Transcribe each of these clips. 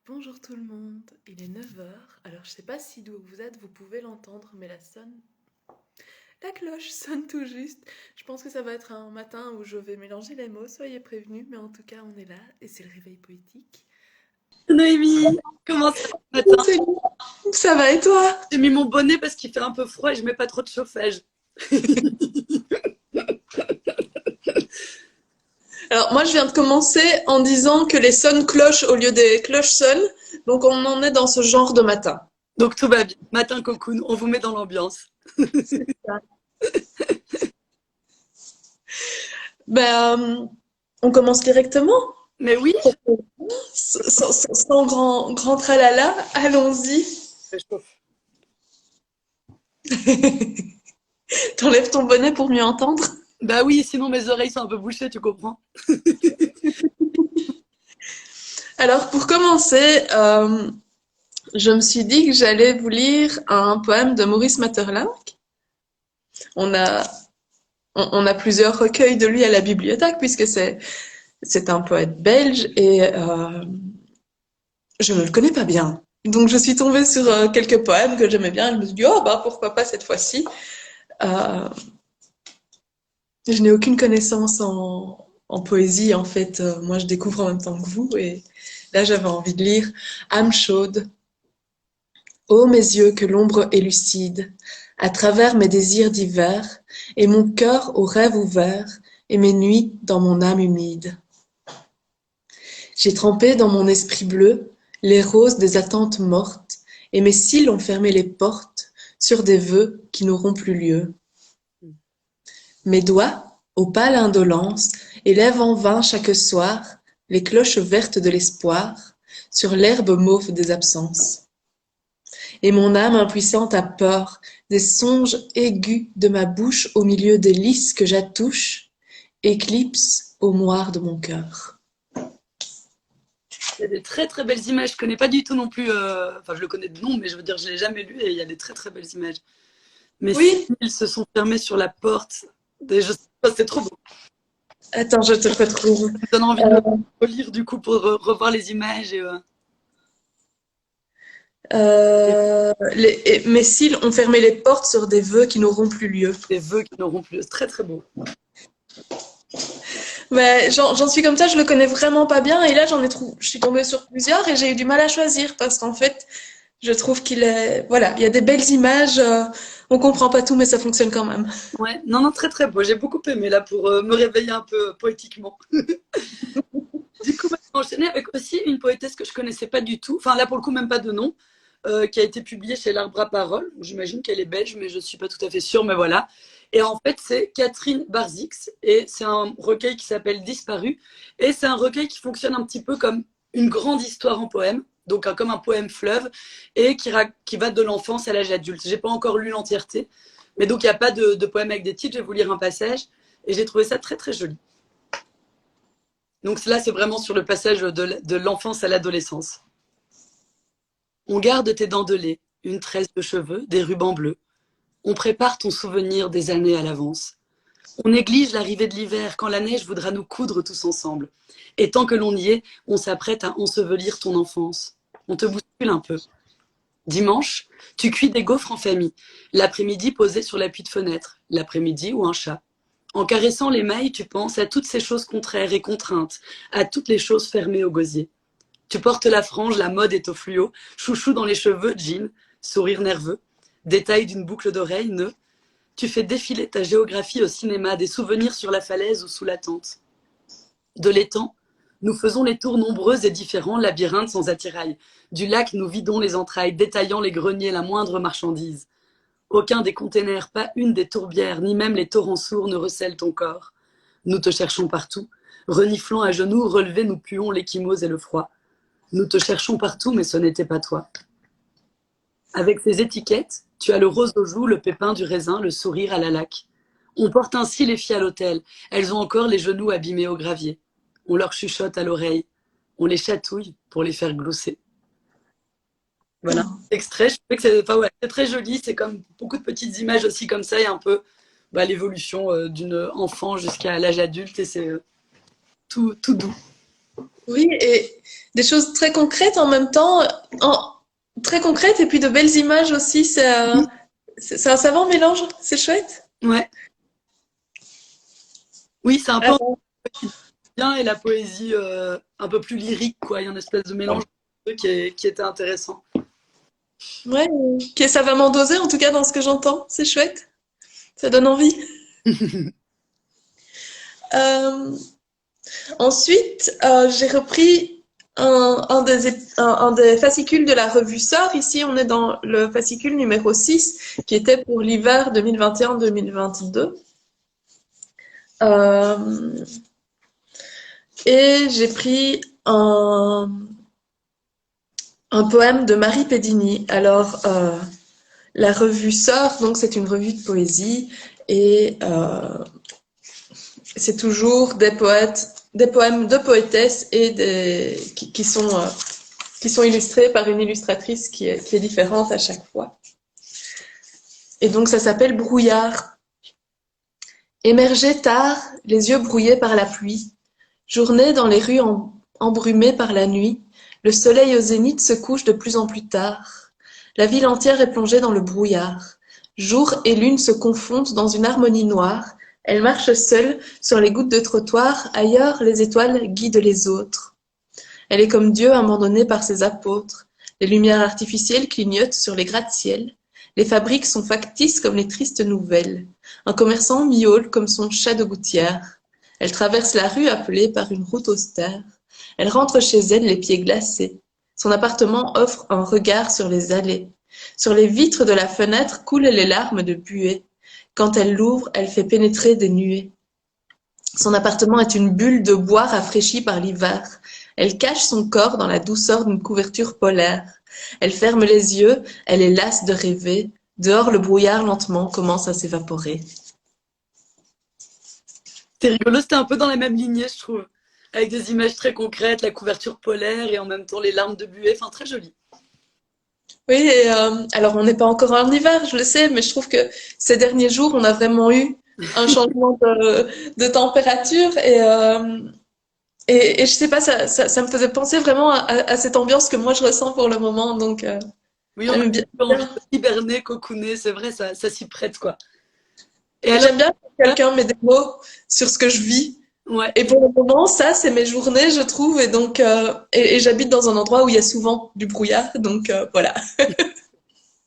Bonjour tout le monde, il est 9 heures. Alors je sais pas si d'où vous êtes, vous pouvez l'entendre, mais la cloche sonne tout juste. Je pense que ça va être un matin où je vais mélanger les mots, soyez prévenus, mais en tout cas on est là et c'est le réveil poétique. Noémie, comment ça va ce matin? Salut. Ça va et toi? J'ai mis mon bonnet parce qu'il fait un peu froid et je mets pas trop de chauffage. Alors moi je viens de commencer en disant que les sons clochent au lieu des cloches sonnent, donc on en est dans ce genre de matin. Donc tout va bien. Matin cocoon, on vous met dans l'ambiance. C'est ça. Ben, on commence directement. Mais oui, Sans grand tralala, allons-y. je chauffe. T'enlèves ton bonnet pour mieux entendre. Bah oui, sinon mes oreilles sont un peu bouchées, tu comprends? Alors pour commencer, je me suis dit que j'allais vous lire un poème de Maurice Maeterlinck. On a, on a plusieurs recueils de lui à la bibliothèque puisque c'est un poète belge et je ne le connais pas bien. Donc je suis tombée sur quelques poèmes que j'aimais bien et je me suis dit oh bah pourquoi pas cette fois-ci. Euh, je n'ai aucune connaissance en poésie en fait. Moi je découvre en même temps que vous et là j'avais envie de lire Âme chaude. Ô mes yeux que l'ombre élucide, à travers mes désirs divers, et mon cœur aux rêves ouverts, et mes nuits dans mon âme humide. J'ai trempé dans mon esprit bleu les roses des attentes mortes, et mes cils ont fermé les portes sur des vœux qui n'auront plus lieu. Mes doigts, aux pâles indolences, élèvent en vain chaque soir les cloches vertes de l'espoir sur l'herbe mauve des absences. Et mon âme impuissante a peur des songes aigus de ma bouche au milieu des lys que j'attouche, éclipse au moire de mon cœur. Il y a des très très belles images. Je connais pas du tout non plus. Enfin, je le connais de nom, mais je veux dire, je l'ai jamais lu et il y a des très très belles images. Mais Oui, s'ils se sont fermés sur la porte, je sais pas, c'est trop beau. attends, je te retrouve. Ça me donne envie de Euh, le relire du coup pour revoir les images mes cils ont fermé les portes sur des vœux qui n'auront plus lieu. des vœux qui n'auront plus. C'est très très beau. Mais j'en suis comme ça, je le connais vraiment pas bien et là je suis tombée sur plusieurs et j'ai eu du mal à choisir parce qu'en fait, je trouve voilà, il y a des belles images, on comprend pas tout mais ça fonctionne quand même. Ouais, non, non, très très beau. J'ai beaucoup aimé là pour me réveiller un peu poétiquement. Du coup, on va enchaîner avec aussi une poétesse que je connaissais pas du tout. Enfin, là pour le coup, même pas de nom, qui a été publiée chez l'Arbre à Parole. J'imagine qu'elle est belge, mais je suis pas tout à fait sûre, mais voilà. Et en fait, c'est Catherine Barzix et c'est un recueil qui s'appelle Disparu. Et c'est un recueil qui fonctionne un petit peu comme une grande histoire en poème. Donc, comme un poème fleuve, et qui va de l'enfance à l'âge adulte. J'ai pas encore lu l'entièreté, mais donc il n'y a pas de poème avec des titres. Je vais vous lire un passage, et j'ai trouvé ça très très joli. Donc là, c'est vraiment sur le passage de l'enfance à l'adolescence. On garde tes dents de lait, une tresse de cheveux, des rubans bleus. On prépare ton souvenir des années à l'avance. On néglige l'arrivée de l'hiver quand la neige voudra nous coudre tous ensemble. Et tant que l'on y est, on s'apprête à ensevelir ton enfance. On te bouscule un peu. Dimanche, tu cuis des gaufres en famille. L'après-midi posé sur l'appui de fenêtre. L'après-midi ou un chat. En caressant les mailles, tu penses à toutes ces choses contraires et contraintes, à toutes les choses fermées au gosier. Tu portes la frange, la mode est au fluo, chouchou dans les cheveux, jean, sourire nerveux, détail d'une boucle d'oreille, nœud. Tu fais défiler ta géographie au cinéma, des souvenirs sur la falaise ou sous la tente. De l'étang, nous faisons les tours nombreux et différents, labyrinthes sans attirail. Du lac, nous vidons les entrailles, détaillant les greniers, la moindre marchandise. Aucun des containers, pas une des tourbières, ni même les torrents sourds ne recèlent ton corps. Nous te cherchons partout. Reniflant à genoux, relevés, nous puons l'échymose et le froid. Nous te cherchons partout, mais ce n'était pas toi. Avec ces étiquettes, tu as le rose aux joues, le pépin du raisin, le sourire à la laque. On porte ainsi les filles à l'hôtel. Elles ont encore les genoux abîmés au gravier. On leur chuchote à l'oreille. On les chatouille pour les faire glousser. Voilà, extrait. Je trouvais que c'est très joli. C'est comme beaucoup de petites images aussi comme ça et un peu l'évolution d'une enfant jusqu'à l'âge adulte et c'est tout doux. Oui, et des choses très concrètes en même temps, en- très concrètes et puis de belles images aussi. Oui. C'est un savant mélange, c'est chouette. Ouais. Oui, c'est un peu Alors, bien et la poésie un peu plus lyrique, quoi. Il y a une espèce de mélange qui était intéressant. ouais, qui est savamment dosé en tout cas dans ce que j'entends, c'est chouette, ça donne envie. Euh, Ensuite, j'ai repris un des fascicules de la revue Sort. Ici, on est dans le fascicule numéro 6, qui était pour l'hiver 2021-2022. Euh, et j'ai pris un poème de Marie Pédini. Alors, la revue Sort, donc c'est une revue de poésie, et c'est toujours des poètes, des poèmes de poétesses et qui sont illustrés par une illustratrice qui est différente à chaque fois. Et donc ça s'appelle Brouillard. Émerger tard, les yeux brouillés par la pluie, journée dans les rues embrumées par la nuit, le soleil au zénith se couche de plus en plus tard. La ville entière est plongée dans le brouillard. Jour et lune se confondent dans une harmonie noire. Elle marche seule sur les gouttes de trottoir, ailleurs les étoiles guident les autres. Elle est comme Dieu abandonné par ses apôtres. Les lumières artificielles clignotent sur les gratte-ciel. Les fabriques sont factices comme les tristes nouvelles. Un commerçant miaule comme son chat de gouttière. Elle traverse la rue appelée par une route austère. Elle rentre chez elle les pieds glacés. Son appartement offre un regard sur les allées. Sur les vitres de la fenêtre coulent les larmes de buée. Quand elle l'ouvre, elle fait pénétrer des nuées. Son appartement est une bulle de bois rafraîchie par l'hiver. Elle cache son corps dans la douceur d'une couverture polaire. Elle ferme les yeux, elle est lasse de rêver. Dehors, le brouillard lentement commence à s'évaporer. C'était rigolo, c'était un peu dans la même lignée, je trouve. Avec des images très concrètes, la couverture polaire et en même temps les larmes de buée. Enfin, très joli. Oui, et alors on n'est pas encore en hiver, je le sais, mais je trouve que ces derniers jours, on a vraiment eu un changement de température et je sais pas, ça me faisait penser vraiment à cette ambiance que moi je ressens pour le moment, donc Oui, on a j'aime bien. envie de hiberner, cocooner, c'est vrai, ça s'y prête, quoi. Et Et alors, j'aime bien que là, quelqu'un met des mots sur ce que je vis. ouais. Et pour le moment, ça, c'est mes journées, je trouve. Et donc, et j'habite dans un endroit où il y a souvent du brouillard. Donc, voilà.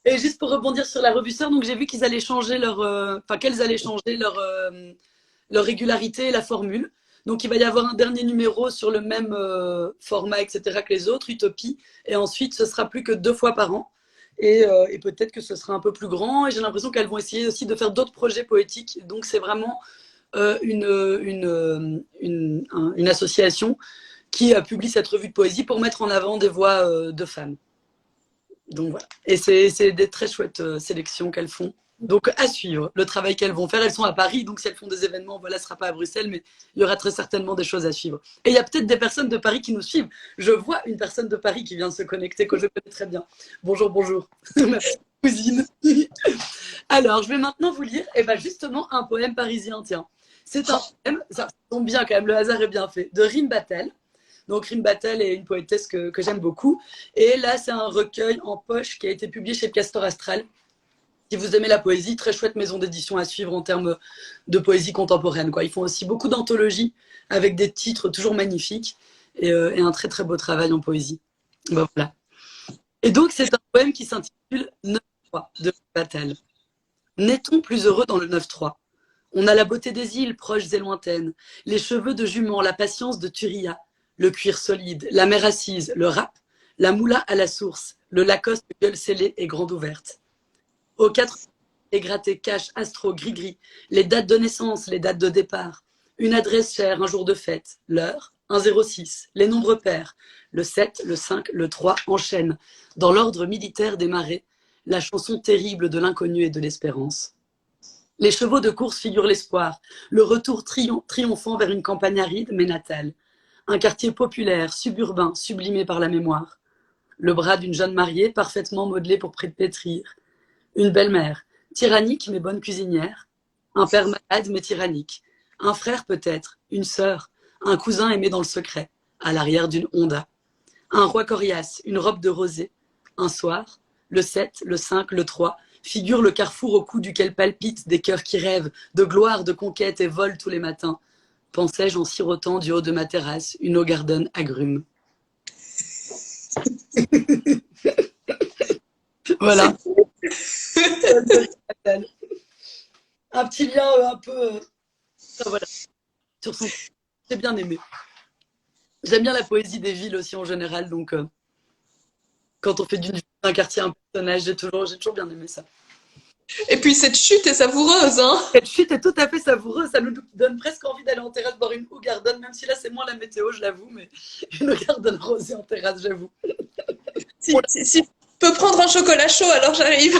Et juste pour rebondir sur la revue Sœur, donc j'ai vu qu'ils allaient changer enfin qu'elles allaient changer leur régularité et la formule. Donc il va y avoir un dernier numéro sur le même format, etc. que les autres, Utopie. Et ensuite, ce sera plus que 2 fois par an. Et peut-être que ce sera un peu plus grand. Et j'ai l'impression qu'elles vont essayer aussi de faire d'autres projets poétiques. Donc c'est vraiment une association qui publie cette revue de poésie pour mettre en avant des voix de femmes. Donc voilà. Et c'est des très chouettes sélections qu'elles font. Donc à suivre le travail qu'elles vont faire. Elles sont à Paris, donc si elles font des événements, voilà, ce ne sera pas à Bruxelles, mais il y aura très certainement des choses à suivre. Et il y a peut-être des personnes de Paris qui nous suivent. Je vois une personne de Paris qui vient de se connecter, que je connais très bien. Bonjour, bonjour, ma petite cousine. Alors, je vais maintenant vous lire justement un poème parisien, tiens. C'est un poème, ça tombe bien quand même, le hasard est bien fait, de Rim Battel. Donc Rim Battel est une poétesse que j'aime beaucoup. Et là, c'est un recueil en poche qui a été publié chez le Castor Astral. Si vous aimez la poésie, très chouette maison d'édition à suivre en termes de poésie contemporaine, quoi. Ils font aussi beaucoup d'anthologies avec des titres toujours magnifiques et un très très beau travail en poésie. Ben, voilà. Et donc c'est un poème qui s'intitule 9-3 de Battel. N'est-on plus heureux dans le 9-3? On a la beauté des îles proches et lointaines, les cheveux de jument, la patience de Thuria, le cuir solide, la mer assise, le rap, la moula à la source, le Lacoste gueule scellée et grande ouverte. Aux 4 égraté, cash, astro, gris-gris, les dates de naissance, les dates de départ, une adresse chère, un jour de fête, l'heure, 1,06, les nombres pairs, le 7, le 5, le 3 enchaînent, dans l'ordre militaire des marées, la chanson terrible de l'inconnu et de l'espérance. Les chevaux de course figurent l'espoir, le retour triomphant vers une campagne aride mais natale. Un quartier populaire, suburbain, sublimé par la mémoire. Le bras d'une jeune mariée, parfaitement modelé pour pétrir. Une belle-mère, tyrannique mais bonne cuisinière. Un père malade mais tyrannique. Un frère peut-être, une sœur, un cousin aimé dans le secret. à l'arrière d'une Honda. Un roi coriace, une robe de rosée. Un soir, le 7, le 5, le 3, figure le carrefour au cou duquel palpitent des cœurs qui rêvent de gloire, de conquête et volent tous les matins. Pensais-je en sirotant du haut de ma terrasse une eau garden agrume. Voilà. Un petit lien un peu... voilà. Sur son... J'ai bien aimé. J'aime bien la poésie des villes aussi en général, donc quand on fait d'un quartier un personnage, j'ai toujours bien aimé ça. Et puis cette chute est savoureuse, hein. Cette chute est tout à fait savoureuse, ça nous donne presque envie d'aller en terrasse boire une Hoegaarden, même si là c'est moins la météo, je l'avoue, mais une Hoegaarden rosée en terrasse, j'avoue. Si je peux prendre un chocolat chaud, alors j'arrive.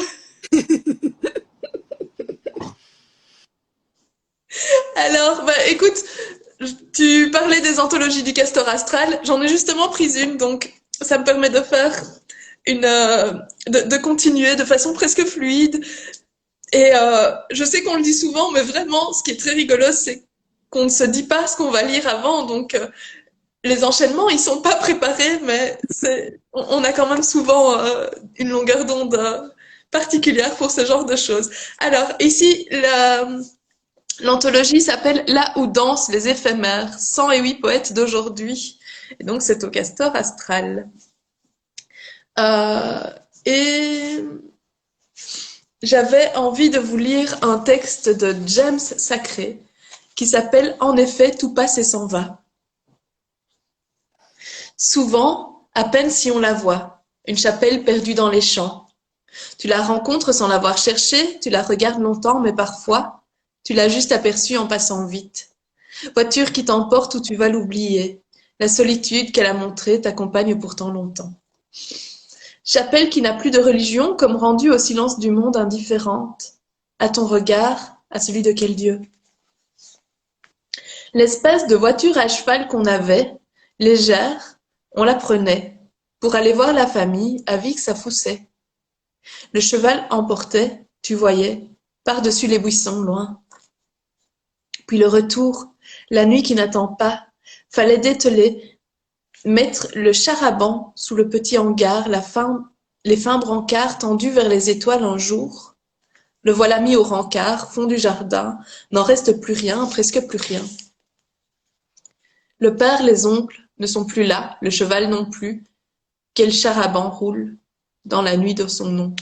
Alors, bah écoute, tu parlais des anthologies du Castor Astral. J'en ai justement pris une, donc ça me permet de faire de continuer de façon presque fluide. Et je sais qu'on le dit souvent, mais vraiment, ce qui est très rigolo, c'est qu'on ne se dit pas ce qu'on va lire avant. Donc, les enchaînements, ils sont pas préparés, mais on a quand même souvent une longueur d'onde particulière pour ce genre de choses. Alors, ici, l'anthologie s'appelle Là où dansent les éphémères, 108 poètes d'aujourd'hui. Et donc, c'est au Castor Astral. Et j'avais envie de vous lire un texte de James Sacré qui s'appelle En effet, tout passe et s'en va. Souvent, à peine si on la voit, une chapelle perdue dans les champs. Tu la rencontres sans l'avoir cherchée, tu la regardes longtemps, mais parfois, tu l'as juste aperçue en passant vite. Voiture qui t'emporte où tu vas l'oublier. La solitude qu'elle a montrée t'accompagne pourtant longtemps. Chapelle qui n'a plus de religion, comme rendue au silence du monde indifférente. À ton regard, à celui de quel Dieu? L'espèce de voiture à cheval qu'on avait, légère, on la prenait. Pour aller voir la famille, à Vix-à-Fousset. Le cheval emportait, tu voyais, par-dessus les buissons loin. Puis le retour, la nuit qui n'attend pas, fallait dételer, mettre le char-à-banc sous le petit hangar, les fins brancards tendus vers les étoiles en jour. Le voilà mis au rencard, fond du jardin, n'en reste plus rien, presque plus rien. Le père, les oncles ne sont plus là, le cheval non plus. Quel char-à-banc roule dans la nuit de son nom.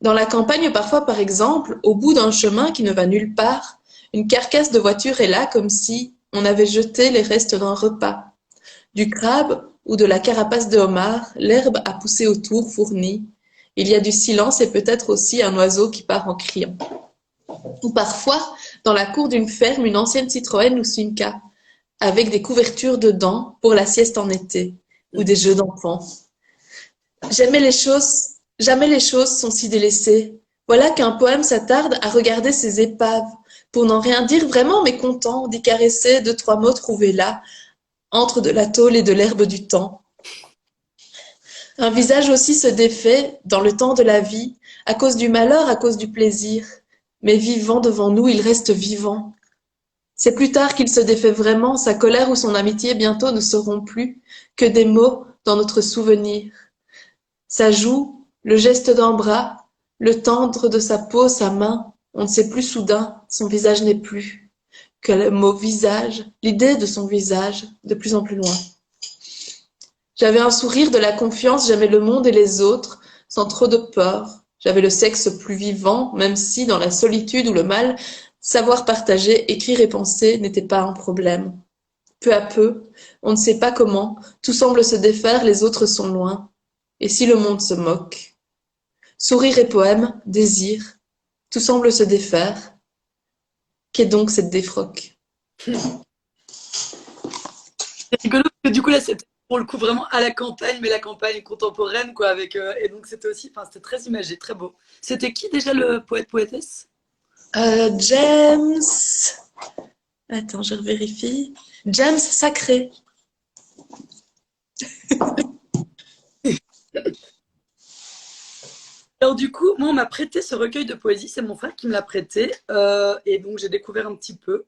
Dans la campagne parfois par exemple, au bout d'un chemin qui ne va nulle part, une carcasse de voiture est là comme si on avait jeté les restes d'un repas. Du crabe ou de la carapace de homard, l'herbe a poussé autour, fournie. Il y a du silence et peut-être aussi un oiseau qui part en criant. Ou parfois, dans la cour d'une ferme, une ancienne Citroën ou Simca, avec des couvertures dedans pour la sieste en été, ou des jeux d'enfants. Jamais les choses sont si délaissées. Voilà qu'un poème s'attarde à regarder ces épaves, pour n'en rien dire vraiment mais content d'y caresser deux, trois mots trouvés là, entre de la tôle et de l'herbe du temps. Un visage aussi se défait, dans le temps de la vie, à cause du malheur, à cause du plaisir. Mais vivant devant nous, il reste vivant. C'est plus tard qu'il se défait vraiment, sa colère ou son amitié bientôt ne seront plus que des mots dans notre souvenir. Sa joue, le geste d'un bras, le tendre de sa peau, sa main, on ne sait plus soudain, son visage n'est plus. Que le mot visage, l'idée de son visage, de plus en plus loin. J'avais un sourire de la confiance, j'aimais le monde et les autres, sans trop de peur. J'avais le sexe plus vivant, même si, dans la solitude ou le mal, savoir partager, écrire et penser n'était pas un problème. Peu à peu, on ne sait pas comment, tout semble se défaire, les autres sont loin. Et si le monde se moque? Sourire et poème, désir, tout semble se défaire. Qu'est donc cette défroque? C'est rigolo parce que du coup là c'était pour le coup vraiment à la campagne, mais la campagne contemporaine quoi avec et donc c'était aussi, enfin c'était très imagé, très beau. C'était qui déjà le poète poétesse? James... Attends, je vérifie. James Sacré. Alors du coup, moi on m'a prêté ce recueil de poésie, c'est mon frère qui me l'a prêté et donc j'ai découvert un petit peu.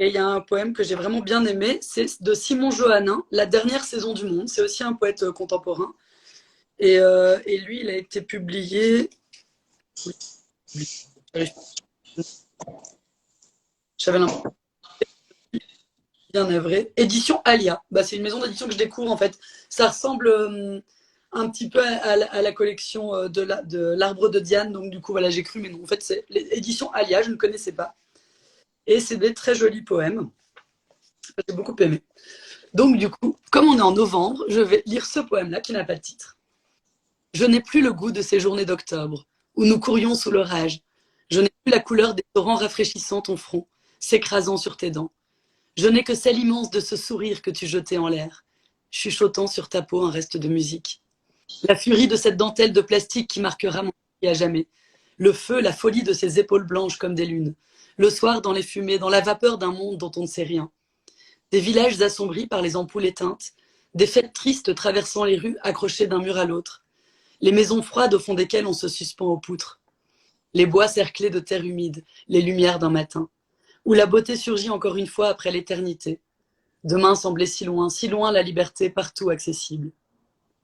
Et il y a un poème que j'ai vraiment bien aimé, c'est de Simon Johannin, La dernière saison du monde. C'est aussi un poète contemporain. Et lui, il a été publié. Oui, j'avais l'impression bien navré. Édition Alia. Bah, c'est une maison d'édition que je découvre en fait. Ça ressemble un petit peu à la collection de l'Arbre de Diane. Donc du coup, voilà, j'ai cru, mais non. En fait, c'est l'édition Alia, je ne connaissais pas. Et c'est des très jolis poèmes. J'ai beaucoup aimé. Donc du coup, comme on est en novembre, je vais lire ce poème-là qui n'a pas de titre. Je n'ai plus le goût de ces journées d'octobre, où nous courions sous l'orage. Je n'ai plus la couleur des torrents rafraîchissant ton front, s'écrasant sur tes dents. Je n'ai que celle immense de ce sourire que tu jetais en l'air, chuchotant sur ta peau un reste de musique. La furie de cette dentelle de plastique qui marquera mon vie à jamais. Le feu, la folie de ces épaules blanches comme des lunes. Le soir, dans les fumées, dans la vapeur d'un monde dont on ne sait rien. Des villages assombris par les ampoules éteintes. Des fêtes tristes traversant les rues accrochées d'un mur à l'autre. Les maisons froides au fond desquelles on se suspend aux poutres. Les bois cerclés de terre humide, les lumières d'un matin. Où la beauté surgit encore une fois après l'éternité. Demain semblait si loin la liberté partout accessible.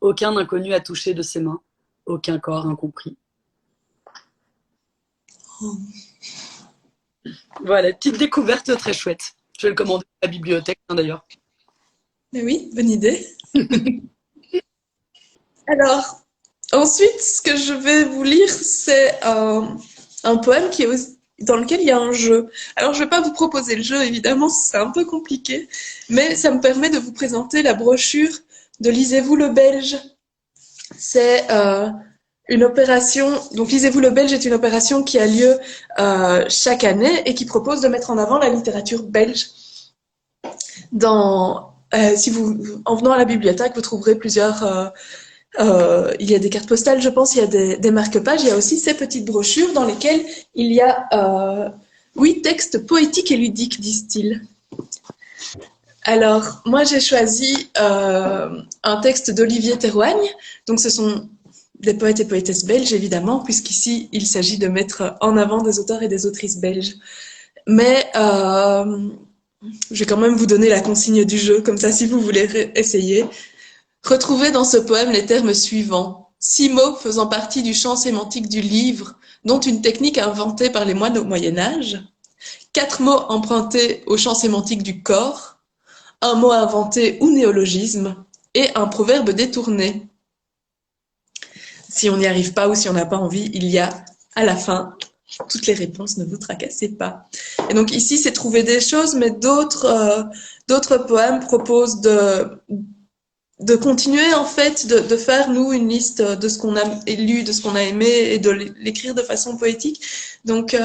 Aucun inconnu à toucher de ses mains, aucun corps incompris. Oh. Voilà, petite découverte très chouette. Je vais le commander à la bibliothèque d'ailleurs. Mais oui, bonne idée. Alors, ensuite, ce que je vais vous lire, c'est un poème dans lequel il y a un jeu. Alors, je ne vais pas vous proposer le jeu, évidemment, c'est un peu compliqué, mais ça me permet de vous présenter la brochure de Lisez-vous le Belge. C'est une opération, donc Lisez-vous le Belge est une opération qui a lieu chaque année et qui propose de mettre en avant la littérature belge. Si vous, en venant à la bibliothèque, vous trouverez il y a des cartes postales, je pense, il y a des marque-pages, il y a aussi ces petites brochures dans lesquelles il y a 8 textes poétiques et ludiques, disent-ils. Alors, moi, j'ai choisi un texte d'Olivier Théroigne. Donc, ce sont des poètes et poétesses belges, évidemment, puisqu'ici, il s'agit de mettre en avant des auteurs et des autrices belges. Mais je vais quand même vous donner la consigne du jeu, comme ça, si vous voulez essayer. Retrouvez dans ce poème les termes suivants. 6 mots faisant partie du champ sémantique du livre, dont une technique inventée par les moines au Moyen-Âge. 4 mots empruntés au champ sémantique du corps. Un mot inventé ou néologisme. Et un proverbe détourné. Si on n'y arrive pas ou si on n'a pas envie, il y a à la fin toutes les réponses, ne vous tracassez pas. Et donc ici, c'est trouver des choses, mais d'autres poèmes proposent de continuer en fait, de faire nous une liste de ce qu'on a lu, de ce qu'on a aimé et de l'écrire de façon poétique. Donc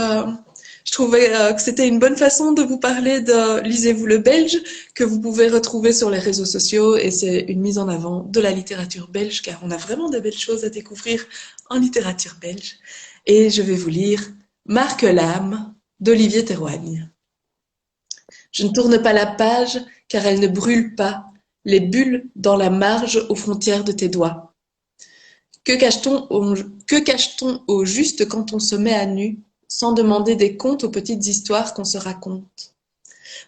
je trouvais que c'était une bonne façon de vous parler de Lisez-vous le Belge, que vous pouvez retrouver sur les réseaux sociaux, et c'est une mise en avant de la littérature belge, car on a vraiment de belles choses à découvrir en littérature belge. Et je vais vous lire Marque l'âme d'Olivier Théroigne. Je ne tourne pas la page, car elle ne brûle pas, les bulles dans la marge aux frontières de tes doigts. Que cache-t-on au juste quand on se met à nu, sans demander des comptes aux petites histoires qu'on se raconte?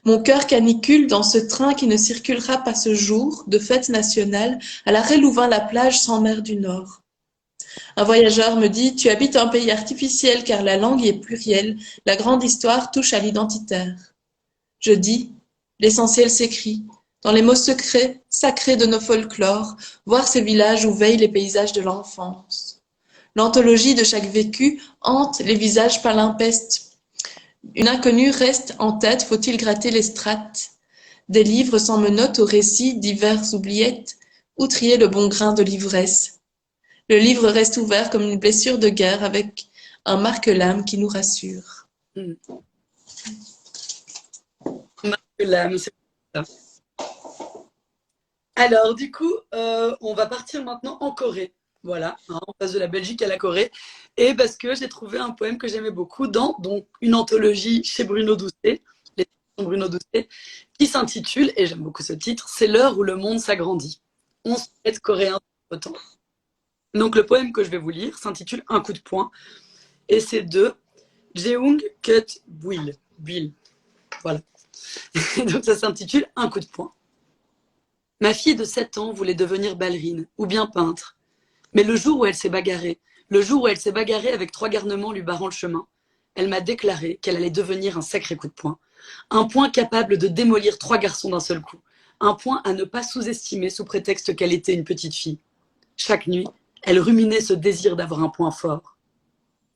Mon cœur canicule dans ce train qui ne circulera pas ce jour de fête nationale à l'arrêt Louvain-la-Plage sans mer du Nord. Un voyageur me dit « Tu habites un pays artificiel car la langue y est plurielle, la grande histoire touche à l'identitaire. » Je dis « L'essentiel s'écrit. Dans les mots secrets, sacrés de nos folklores, voir ces villages où veillent les paysages de l'enfance. L'anthologie de chaque vécu hante les visages palimpestes. Une inconnue reste en tête, faut-il gratter les strates? Des livres sans menottes aux récits divers oubliettes, ou trier le bon grain de l'ivresse. Le livre reste ouvert comme une blessure de guerre avec un marque-l'âme qui nous rassure. Marque-l'âme, c'est ça. Alors, du coup, on va partir maintenant en Corée. Voilà, hein, on passe de la Belgique à la Corée. Et parce que j'ai trouvé un poème que j'aimais beaucoup dans donc, une anthologie chez Bruno Doucet, l'édition Bruno Doucet, qui s'intitule, et j'aime beaucoup ce titre, C'est l'heure où le monde s'agrandit. 11 poètes coréens autant. Donc, le poème que je vais vous lire s'intitule Un coup de poing. Et c'est de Jeong Kut Buil. Voilà. Et donc ça s'intitule Un coup de poing. Ma fille de 7 ans voulait devenir ballerine ou bien peintre. Mais le jour où elle s'est bagarrée, avec 3 garnements lui barrant le chemin, elle m'a déclaré qu'elle allait devenir un sacré coup de poing. Un poing capable de démolir 3 garçons d'un seul coup. Un poing à ne pas sous-estimer sous prétexte qu'elle était une petite fille. Chaque nuit, elle ruminait ce désir d'avoir un point fort.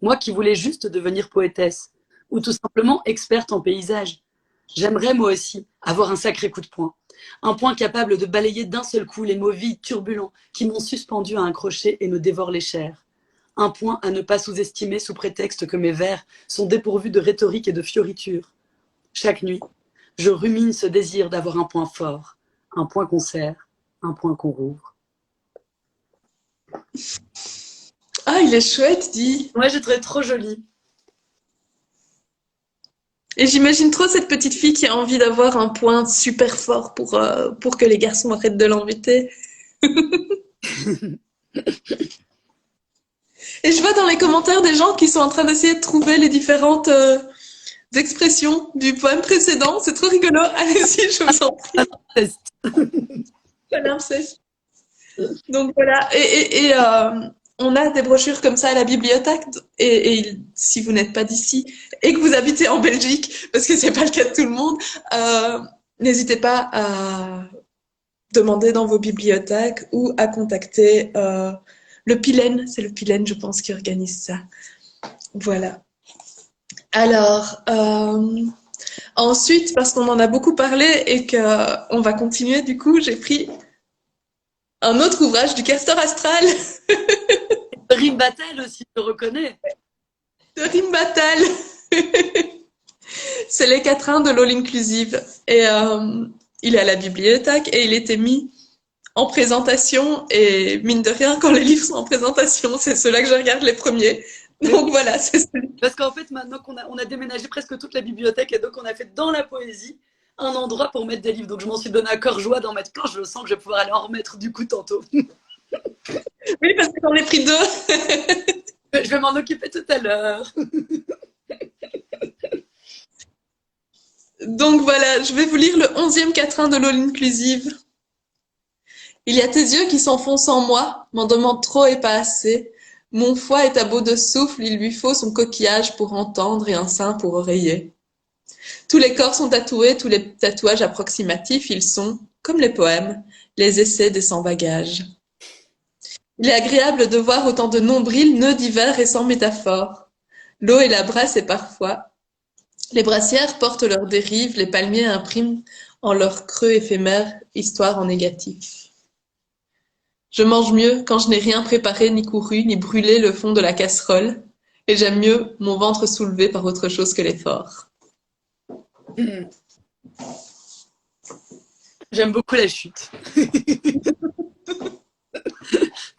Moi qui voulais juste devenir poétesse, ou tout simplement experte en paysage, j'aimerais moi aussi avoir un sacré coup de poing. Un poing capable de balayer d'un seul coup les mots vides, turbulents, qui m'ont suspendu à un crochet et me dévorent les chairs. Un point à ne pas sous-estimer sous prétexte que mes vers sont dépourvus de rhétorique et de fioritures. Chaque nuit, je rumine ce désir d'avoir un point fort, un point qu'on serre, un point qu'on rouvre. Ah, il est chouette, dit. Moi, j'ai trouvé trop joli. Et j'imagine trop cette petite fille qui a envie d'avoir un point super fort pour que les garçons arrêtent de l'embêter. Et je vois dans les commentaires des gens qui sont en train d'essayer de trouver les différentes expressions du poème précédent. C'est trop rigolo. Allez-y, je vous en prie. Palimpseste. Donc voilà. On a des brochures comme ça à la bibliothèque. Et si vous n'êtes pas d'ici et que vous habitez en Belgique, parce que c'est pas le cas de tout le monde, n'hésitez pas à demander dans vos bibliothèques ou à contacter le Pilène. C'est le Pilène, je pense, qui organise ça. Voilà. Alors, ensuite, parce qu'on en a beaucoup parlé et qu'on va continuer, du coup, j'ai pris un autre ouvrage du Castor Astral. Rime Battle aussi, je reconnais. De Rime Battle. C'est les quatrains de l'All Inclusive. Et il est à la bibliothèque et il était mis en présentation. Et mine de rien, quand les livres sont en présentation, c'est ceux-là que je regarde les premiers. Donc voilà, c'est ça. Parce qu'en fait, maintenant qu'on a déménagé presque toute la bibliothèque et donc on a fait dans la poésie un endroit pour mettre des livres. Donc je m'en suis donné à cœur joie d'en mettre plein. Je sens que je vais pouvoir aller en remettre du coup tantôt. Oui, parce que j'en ai pris 2. Je vais m'en occuper tout à l'heure. Donc voilà, je vais vous lire le 11e quatrain de l'All Inclusive. Il y a tes yeux qui s'enfoncent en moi, m'en demandent trop et pas assez. Mon foie est à bout de souffle, il lui faut son coquillage pour entendre et un sein pour oreiller. Tous les corps sont tatoués, tous les tatouages approximatifs, ils sont, comme les poèmes, les essais des sans-bagages. Il est agréable de voir autant de nombrils, nœuds divers et sans métaphore. L'eau et la brasse et parfois. Les brassières portent leurs dérives, les palmiers impriment en leur creux éphémère histoire en négatif. Je mange mieux quand je n'ai rien préparé, ni couru, ni brûlé le fond de la casserole, et j'aime mieux mon ventre soulevé par autre chose que l'effort. J'aime beaucoup la chute.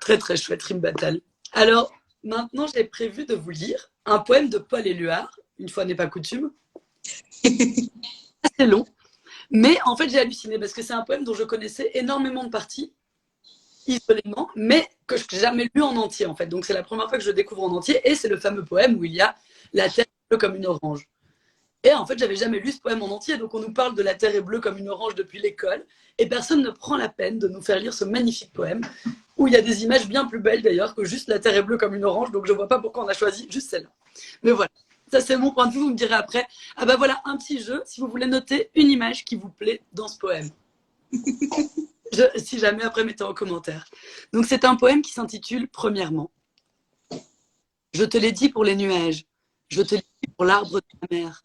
Très très chouette, Rime Battle. Alors, maintenant, j'ai prévu de vous lire un poème de Paul Éluard, une fois n'est pas coutume. Assez long, mais en fait, j'ai halluciné parce que c'est un poème dont je connaissais énormément de parties, isolément, mais que je n'ai jamais lu en entier, en fait. Donc, c'est la première fois que je le découvre en entier, et c'est le fameux poème où il y a la terre bleue comme une orange. Et en fait, j'avais jamais lu ce poème en entier, donc on nous parle de la terre est bleue comme une orange depuis l'école, et personne ne prend la peine de nous faire lire ce magnifique poème, où il y a des images bien plus belles d'ailleurs que juste la terre est bleue comme une orange, donc je vois pas pourquoi on a choisi juste celle-là. Mais voilà, ça c'est mon point de vue, vous me direz après. Ah bah voilà, un petit jeu, si vous voulez noter une image qui vous plaît dans ce poème. Si jamais, après, mettez en commentaire. Donc c'est un poème qui s'intitule Premièrement. Je te l'ai dit pour les nuages, je te l'ai dit pour l'arbre de la mer,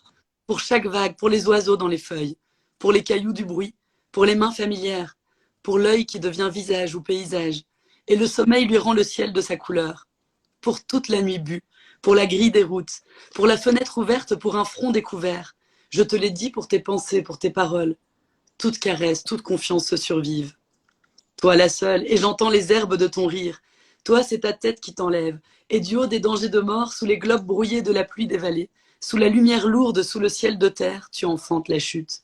pour chaque vague, pour les oiseaux dans les feuilles, pour les cailloux du bruit, pour les mains familières, pour l'œil qui devient visage ou paysage, et le sommeil lui rend le ciel de sa couleur, pour toute la nuit bue, pour la grille des routes, pour la fenêtre ouverte, pour un front découvert. Je te l'ai dit pour tes pensées, pour tes paroles. Toute caresse, toute confiance se survive. Toi la seule, et j'entends les herbes de ton rire. Toi, c'est ta tête qui t'enlève, et du haut des dangers de mort, sous les globes brouillés de la pluie des vallées, sous la lumière lourde, sous le ciel de terre, tu enfantes la chute.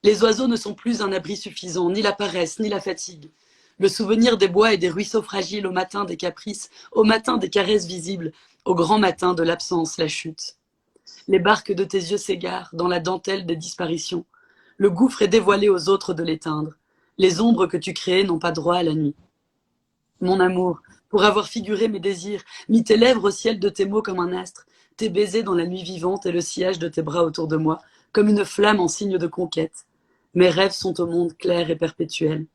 Les oiseaux ne sont plus un abri suffisant, ni la paresse, ni la fatigue. Le souvenir des bois et des ruisseaux fragiles au matin des caprices, au matin des caresses visibles, au grand matin de l'absence, la chute. Les barques de tes yeux s'égarent dans la dentelle des disparitions. Le gouffre est dévoilé aux autres de l'éteindre. Les ombres que tu crées n'ont pas droit à la nuit. Mon amour, pour avoir figuré mes désirs, mis tes lèvres au ciel de tes mots comme un astre, tes baisers dans la nuit vivante et le sillage de tes bras autour de moi, comme une flamme en signe de conquête. Mes rêves sont au monde clair et perpétuel.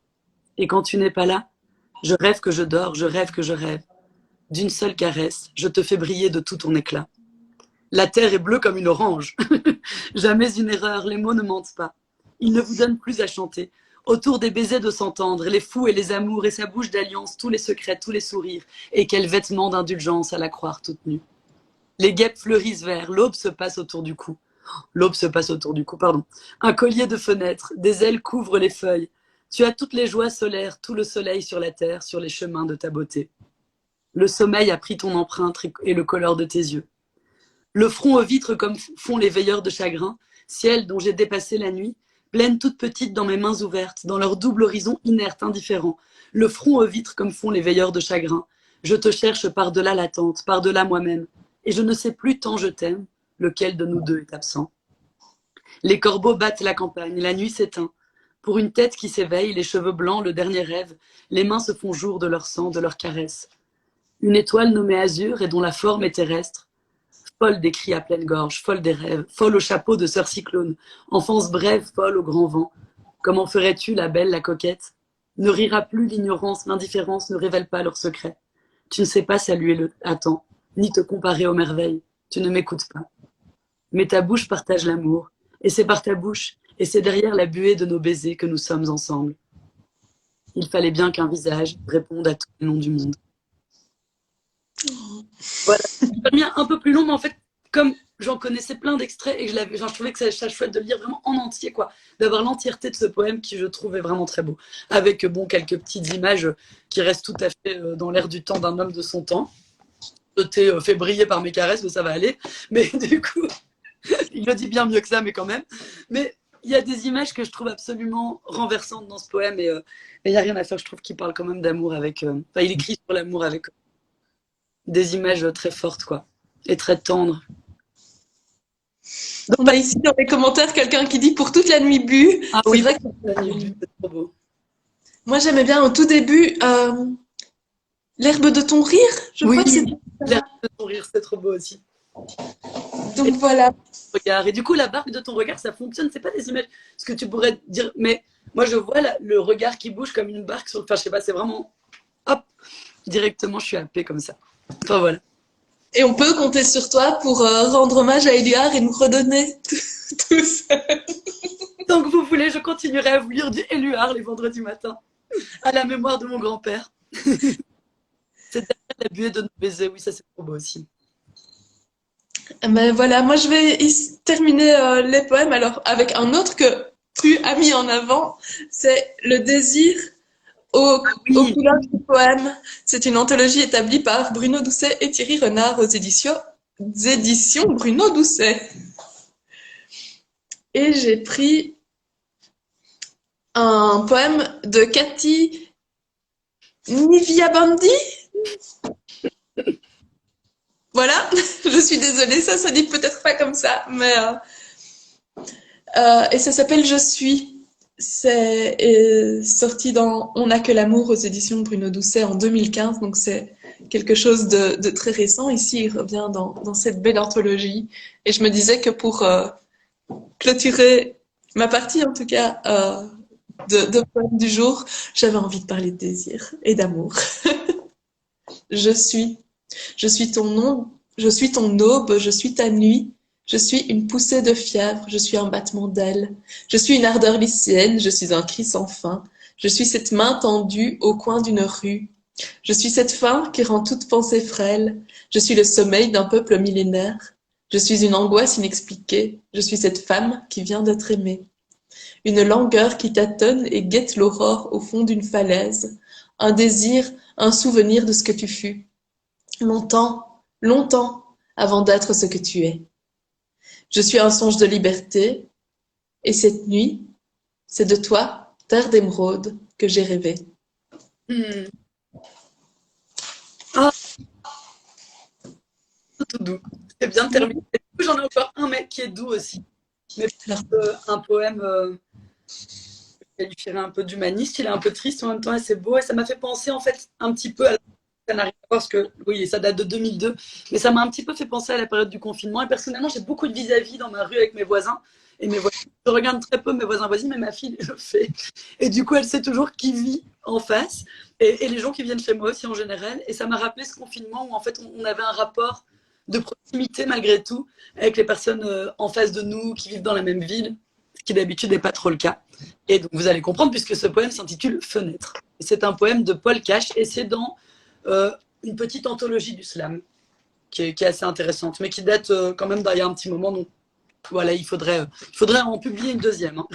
Et quand tu n'es pas là, je rêve que je dors, je rêve que je rêve. D'une seule caresse, je te fais briller de tout ton éclat. La terre est bleue comme une orange. Jamais une erreur, les mots ne mentent pas. Ils ne vous donnent plus à chanter. Autour des baisers de s'entendre, les fous et les amours, et sa bouche d'alliance, tous les secrets, tous les sourires, et quel vêtement d'indulgence à la croire toute nue. Les guêpes fleurissent vert, l'aube se passe autour du cou. L'aube se passe autour du cou, pardon. Un collier de fenêtres, des ailes couvrent les feuilles. Tu as toutes les joies solaires, tout le soleil sur la terre, sur les chemins de ta beauté. Le sommeil a pris ton empreinte et le colore de tes yeux. Le front aux vitres comme font les veilleurs de chagrin, ciel dont j'ai dépassé la nuit, plaine toute petite dans mes mains ouvertes, dans leur double horizon inerte, indifférent. Le front aux vitres comme font les veilleurs de chagrin. Je te cherche par-delà l'attente, par-delà moi-même. Et je ne sais plus tant je t'aime, lequel de nous deux est absent. Les corbeaux battent la campagne, la nuit s'éteint. Pour une tête qui s'éveille, les cheveux blancs, le dernier rêve, les mains se font jour de leur sang, de leur caresse. Une étoile nommée Azur et dont la forme est terrestre, folle des cris à pleine gorge, folle des rêves, folle au chapeau de sœur cyclone, enfance brève, folle au grand vent. Comment ferais-tu, la belle, la coquette? Ne rira plus l'ignorance, l'indifférence ne révèle pas leurs secrets. Tu ne sais pas saluer le temps, ni te comparer aux merveilles. Tu ne m'écoutes pas. Mais ta bouche partage l'amour, et c'est par ta bouche, et c'est derrière la buée de nos baisers que nous sommes ensemble. Il fallait bien qu'un visage réponde à tous les noms du monde. Voilà. J'ai mis un peu plus long, mais en fait, comme j'en connaissais plein d'extraits et que je trouvais que ça chouette de le lire vraiment en entier, quoi, d'avoir l'entièreté de ce poème qui je trouvais vraiment très beau, avec bon quelques petites images qui restent tout à fait dans l'air du temps d'un homme de son temps. Je t'ai fait briller par mes caresses, mais ça va aller. Mais du coup, il le dit bien mieux que ça, mais quand même. Mais il y a des images que je trouve absolument renversantes dans ce poème et il n'y a rien à faire. Je trouve qu'il parle quand même d'amour avec. Enfin, il écrit sur l'amour avec des images très fortes, quoi, et très tendres. On a ici dans les commentaires quelqu'un qui dit pour toute la nuit bu. Ah C'est oui, vrai que c'est trop beau. moi j'aimais bien au tout début l'herbe de ton rire, je Oui, crois que c'est l'air ça. de ton rire, c'est trop beau aussi. Et Donc voilà. regard. Et du coup, la barque de ton regard, ça fonctionne. C'est pas des images, ce que tu pourrais dire, mais moi, je vois le regard qui bouge comme une barque. Enfin, je sais pas, c'est vraiment, hop, directement, je suis happée comme ça. Enfin, voilà. Et on peut compter sur toi pour rendre hommage à Éluard et nous redonner tout ça. Donc, vous voulez, je continuerai à vous lire du Éluard les vendredis matins, à la mémoire de mon grand-père. C'est derrière la buée de nos baisers. Oui, ça, c'est trop beau aussi. Mais voilà, moi je vais terminer les poèmes alors avec un autre que tu as mis en avant, c'est Le désir aux Oui, couleurs du poème. C'est une anthologie établie par Bruno Doucet et Thierry Renard aux éditions Bruno Doucet. Et j'ai pris un poème de Cathy Niviabandi. Voilà, je suis désolée, ça dit peut-être pas comme ça, mais et ça s'appelle Je suis. C'est sorti dans On n'a que l'amour aux éditions de Bruno Doucet en 2015, donc c'est quelque chose de très récent. Ici, il revient dans cette belle anthologie. Et je me disais que pour clôturer ma partie, en tout cas, de poème du jour, j'avais envie de parler de désir et d'amour. Je suis. Je suis ton nom, je suis ton aube, je suis ta nuit. Je suis une poussée de fièvre, je suis un battement d'ailes. Je suis une ardeur lycéenne, je suis un cri sans fin. Je suis cette main tendue au coin d'une rue. Je suis cette faim qui rend toute pensée frêle. Je suis le sommeil d'un peuple millénaire. Je suis une angoisse inexpliquée. Je suis cette femme qui vient d'être aimée. Une langueur qui tâtonne et guette l'aurore au fond d'une falaise. Un désir, un souvenir de ce que tu fus. Longtemps, longtemps avant d'être ce que tu es. Je suis un songe de liberté, et cette nuit, c'est de toi, terre d'émeraude, que j'ai rêvé. Hmm. Ah, tout doux. C'est bien terminé. J'en ai encore un mec qui est doux aussi. Mais Alors, un poème je qualifierais un peu d'humaniste. Il est un peu triste en même temps, et c'est beau. Et ça m'a fait penser en fait un petit peu à ça n'a rien à voir parce que oui, ça date de 2002, mais ça m'a un petit peu fait penser à la période du confinement. Et personnellement, j'ai beaucoup de vis-à-vis dans ma rue avec mes voisins. Et mes voisins, je regarde très peu mes voisins voisines, mais ma fille le fait. Et du coup, elle sait toujours qui vit en face et les gens qui viennent chez moi aussi en général. Et ça m'a rappelé ce confinement où en fait on avait un rapport de proximité malgré tout avec les personnes en face de nous qui vivent dans la même ville, ce qui d'habitude n'est pas trop le cas. Et donc vous allez comprendre puisque ce poème s'intitule Fenêtre. C'est un poème de Paul Cash et c'est dans une petite anthologie du slam qui est assez intéressante, mais qui date quand même d'il y a un petit moment. Donc voilà, il faudrait en publier une deuxième. Hein.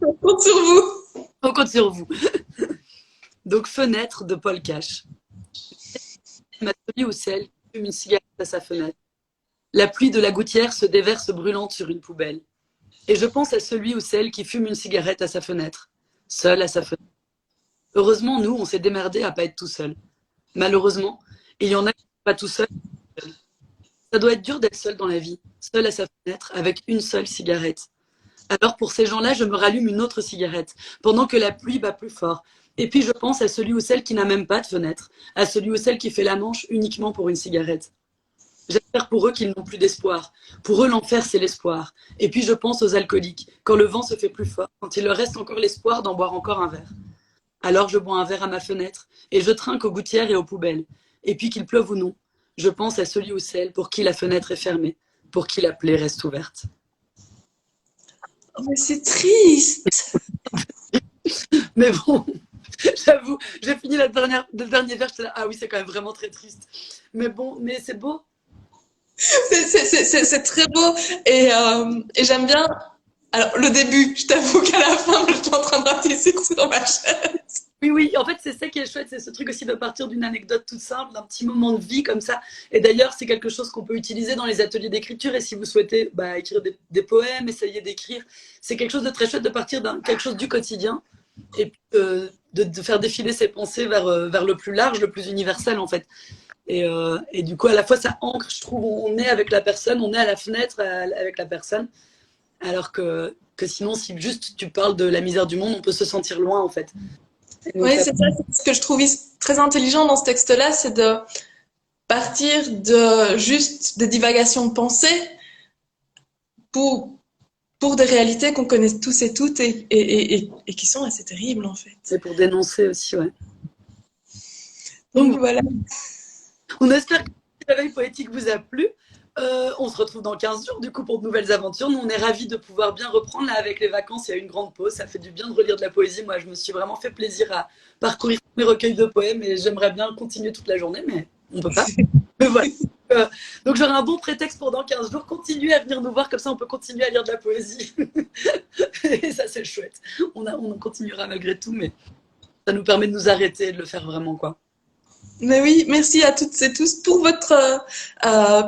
on compte sur vous. On compte sur vous. Donc Fenêtre de Paul Cash. Celui ou celle qui fume une cigarette à sa fenêtre. La pluie de la gouttière se déverse brûlante sur une poubelle. Et je pense à celui ou celle qui fume une cigarette à sa fenêtre, seul à sa fenêtre. Heureusement, nous, on s'est démerdé à pas être tout seul. Malheureusement, il y en a qui ne sont pas tout seuls. Ça doit être dur d'être seul dans la vie, seul à sa fenêtre, avec une seule cigarette. Alors pour ces gens-là, je me rallume une autre cigarette, pendant que la pluie bat plus fort. Et puis je pense à celui ou celle qui n'a même pas de fenêtre, à celui ou celle qui fait la manche uniquement pour une cigarette. J'espère pour eux qu'ils n'ont plus d'espoir. Pour eux, l'enfer, c'est l'espoir. Et puis je pense aux alcooliques, quand le vent se fait plus fort, quand il leur reste encore l'espoir d'en boire encore un verre. Alors je bois un verre à ma fenêtre, et je trinque aux gouttières et aux poubelles. Et puis qu'il pleuve ou non, je pense à celui ou celle pour qui la fenêtre est fermée, pour qui la plaie reste ouverte. Oh, mais c'est triste. Mais bon, j'avoue, j'ai fini le dernier vers, j'étais là, ah oui, c'est quand même vraiment très triste. Mais bon, mais c'est beau. C'est très beau et j'aime bien. Alors, le début, je t'avoue qu'à la fin, je suis en train de ratisser sur ma chaise. Oui, oui, en fait, c'est ça qui est chouette, c'est ce truc aussi de partir d'une anecdote toute simple, d'un petit moment de vie comme ça. Et d'ailleurs, c'est quelque chose qu'on peut utiliser dans les ateliers d'écriture. Et si vous souhaitez écrire des poèmes, essayer d'écrire, c'est quelque chose de très chouette de partir d'un quelque chose du quotidien et puis, de faire défiler ses pensées vers le plus large, le plus universel, en fait. Et du coup, à la fois, ça ancre, je trouve, on est avec la personne, on est à la fenêtre avec la personne. Alors que sinon, si juste tu parles de la misère du monde, on peut se sentir loin, en fait. Oui, c'est ça. Ce que je trouve très intelligent dans ce texte-là, c'est de partir de juste des divagations de pensée pour, pour des réalités qu'on connaît tous et toutes et qui sont assez terribles, en fait. C'est pour dénoncer aussi, ouais. Donc Donc, voilà. on espère que le réveil poétique vous a plu. On se retrouve dans 15 jours, du coup, pour de nouvelles aventures. Nous, on est ravis de pouvoir bien reprendre. Là, avec les vacances, il y a eu une grande pause. Ça fait du bien de relire de la poésie. Moi, je me suis vraiment fait plaisir à parcourir mes recueils de poèmes et j'aimerais bien continuer toute la journée, mais on peut pas. Mais voilà. Donc, j'aurai un bon prétexte pour dans 15 jours. Continuez à venir nous voir, comme ça, on peut continuer à lire de la poésie. Et ça, c'est chouette. On continuera malgré tout, mais ça nous permet de nous arrêter et de le faire vraiment, quoi. Mais oui, merci à toutes et tous pour votre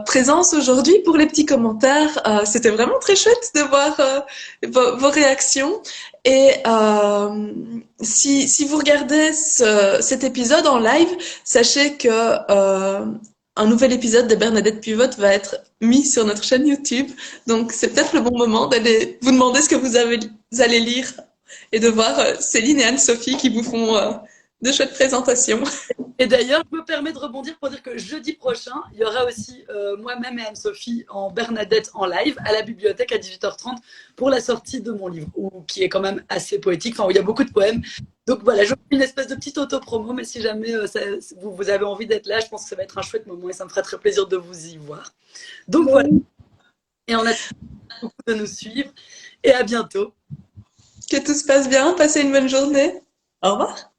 présence aujourd'hui, pour les petits commentaires. C'était vraiment très chouette de voir vos réactions. Et si vous regardez cet épisode en live, sachez que un nouvel épisode de Bernadette Pivote va être mis sur notre chaîne YouTube. Donc c'est peut-être le bon moment d'aller vous demander ce que vous allez lire et de voir Céline et Anne-Sophie qui vous font de chouettes présentations. Et d'ailleurs, je me permets de rebondir pour dire que jeudi prochain, il y aura aussi moi-même et Anne-Sophie en Bernadette en live à la bibliothèque à 18h30 pour la sortie de mon livre, qui est quand même assez poétique, enfin où il y a beaucoup de poèmes. Donc voilà, je fais une espèce de petite auto-promo, mais si jamais vous avez envie d'être là, je pense que ça va être un chouette moment et ça me ferait très plaisir de vous y voir. Donc voilà, et on a beaucoup de nous suivre et à bientôt. Que tout se passe bien, passez une bonne journée. Au revoir.